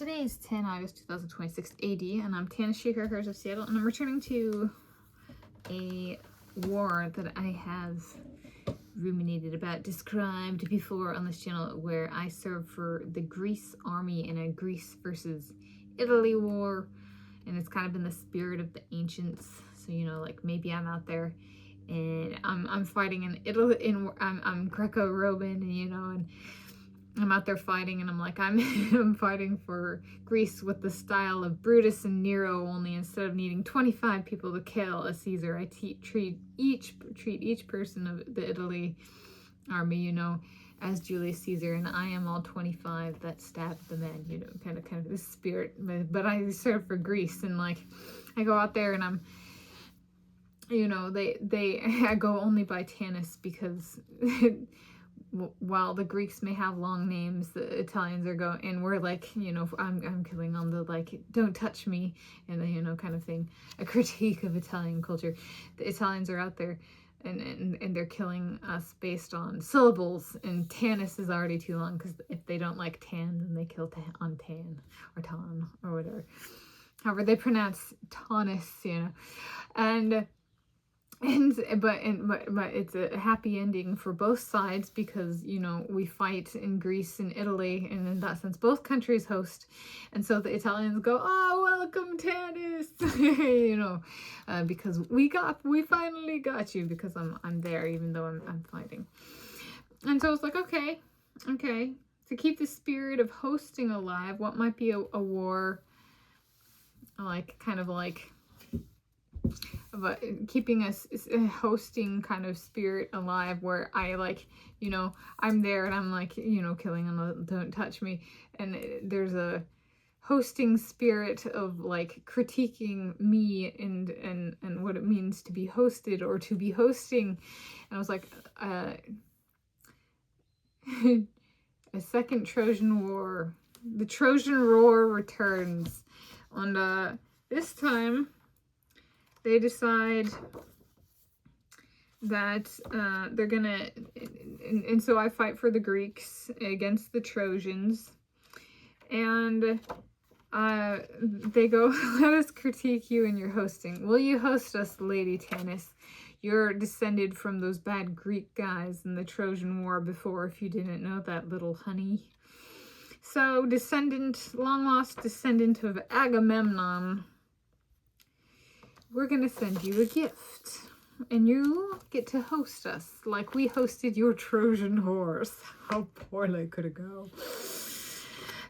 Today is 10 August 2026 AD, and I'm Tanis Hers of Seattle, and I'm returning to a war that I have ruminated about, described before on this channel, where I serve for the Greece army in a Greece versus Italy war, and it's kind of in the spirit of the ancients. So, you know, like maybe I'm out there and I'm fighting in Italy, I'm Greco-Roman, and you know, and I'm out there fighting, and I'm like, I'm fighting for Greece with the style of Brutus and Nero, only instead of needing 25 people to kill a Caesar, I treat each person of the Italy army, you know, as Julius Caesar, and I am all 25 that stab the men, you know, kind of this spirit. But I serve for Greece, and like, I go out there and I'm, you know, I go only by Tanis because while the Greeks may have long names, the Italians are going, and we're like, you know, I'm killing on the like, don't touch me, and the, you know, kind of thing, a critique of Italian culture. The Italians are out there and they're killing us based on syllables, and Tanis is already too long, because if they don't like tan, then they kill on tan or tan or whatever. However they pronounce Tanis, you know, but it's a happy ending for both sides, because, you know, we fight in Greece and Italy, and in that sense both countries host, and so the Italians go, oh, welcome Tanis, you know, because we finally got you, because I'm there, even though I'm fighting. And so it's like, okay, to keep the spirit of hosting alive, what might be a war, like, kind of like, but keeping a hosting kind of spirit alive, where I, like, you know, I'm there and I'm like, you know, killing them, don't touch me, and there's a hosting spirit of like critiquing me and what it means to be hosted or to be hosting. And I was like, a second Trojan War, the Trojan War returns, and this time they decide that they're gonna, and so I fight for the Greeks against the Trojans, and they go, let us critique you in your hosting. Will you host us, Lady Tanis? You're descended from those bad Greek guys in the Trojan War before, if you didn't know that, little honey. So, long lost descendant of Agamemnon, we're gonna send you a gift, and you get to host us like we hosted your Trojan horse. How poorly could it go?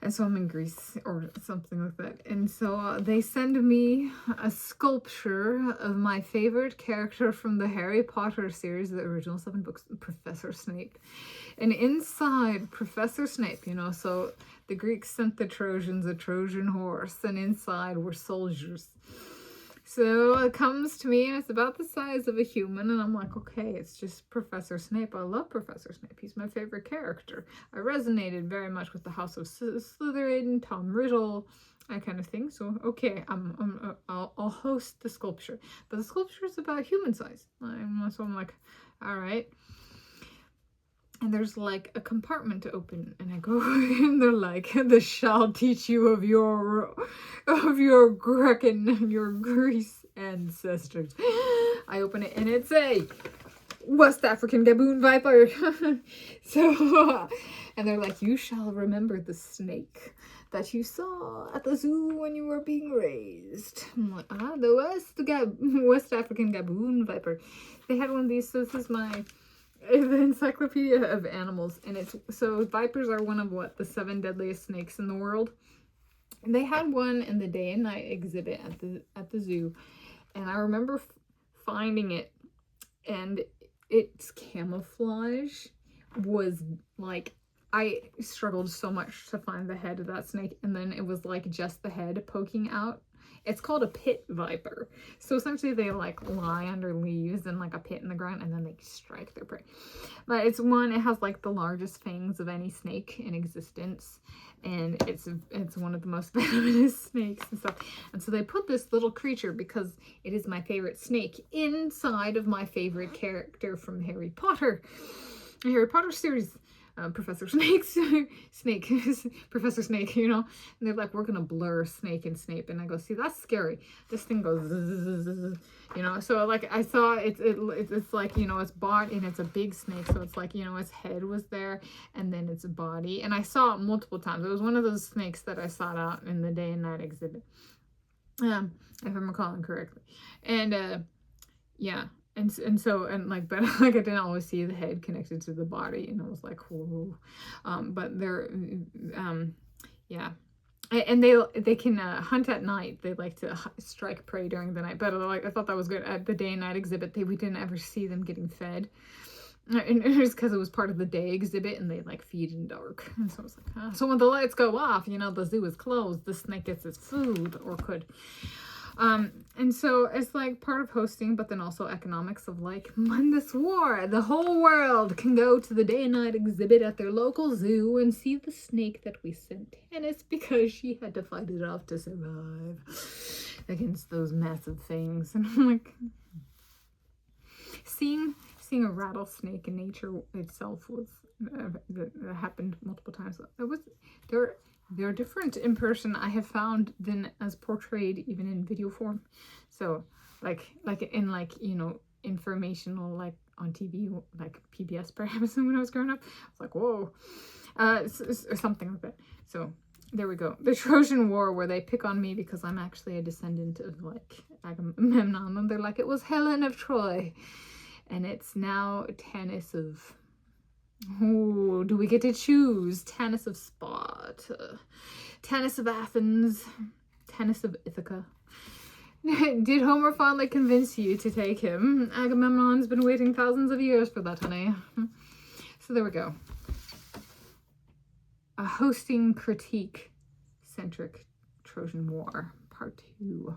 And so I'm in Greece or something like that, and so they send me a sculpture of my favorite character from the Harry Potter series, the original 7 books, Professor Snape. And inside Professor Snape, you know, so the Greeks sent the Trojans a Trojan horse, and inside were soldiers. So it comes to me, and it's about the size of a human, and I'm like, okay, it's just Professor Snape. I love Professor Snape. He's my favorite character. I resonated very much with the House of Slytherin, Tom Riddle, that kind of thing. So, okay, I'll host the sculpture. But the sculpture is about human size. So I'm like, all right. And there's like a compartment to open, and I go in, they're like, this shall teach you of your Greece ancestors. I open it, and it's a West African gaboon viper. So, and they're like, you shall remember the snake that you saw at the zoo when you were being raised. I'm like, the West African gaboon viper. They had one of these, so this is the encyclopedia of animals, and it's, so vipers are one of the 7 deadliest snakes in the world. And they had one in the day and night exhibit at the zoo, and I remember finding it, and its camouflage was like, I struggled so much to find the head of that snake, and then it was like just the head poking out. It's called a pit viper. So essentially they like lie under leaves in like a pit in the ground, and then they strike their prey. But it has like the largest fangs of any snake in existence, and it's one of the most venomous snakes and stuff. And so they put this little creature, because it is my favorite snake, inside of my favorite character from Harry Potter. The Harry Potter series. Professor Snake's Snake, Professor Snake, you know, and they're like, we're gonna blur Snake and Snape, and I go, see, that's scary. This thing goes, you know, so like I saw it's like, you know, it's body, and it's a big snake, so it's like, you know, its head was there, and then its body, and I saw it multiple times. It was one of those snakes that I sought out in the day and night exhibit, if I'm recalling correctly, and yeah. And so, and like, but like, I didn't always see the head connected to the body, and I was like, whoa. But they're, yeah. And they can hunt at night. They like to strike prey during the night. But like, I thought that was good. At the day and night exhibit, we didn't ever see them getting fed. And it was because it was part of the day exhibit, and they like feed in dark. And so I was like, so when the lights go off, you know, the zoo is closed, the snake gets its food, or could. And so it's like part of hosting, but then also economics of like, when this war, the whole world can go to the day and night exhibit at their local zoo and see the snake that we sent Tanis because she had to fight it off to survive against those massive things. And I'm like, seeing a rattlesnake in nature itself was that happened multiple times. It was they're different in person, I have found, than as portrayed even in video form. So like in like, you know, informational, like on TV, like PBS perhaps when I was growing up, I was like, whoa, or something like that. So there we go. The Trojan War, where they pick on me because I'm actually a descendant of like Agamemnon, and they're like, it was Helen of Troy, and it's now Tanis of, oh, do we get to choose? Tanis of Sparta, Tanis of Athens, Tanis of Ithaca. Did Homer finally convince you to take him? Agamemnon's been waiting thousands of years for that, honey. So there we go. A hosting critique centric Trojan War, part 2.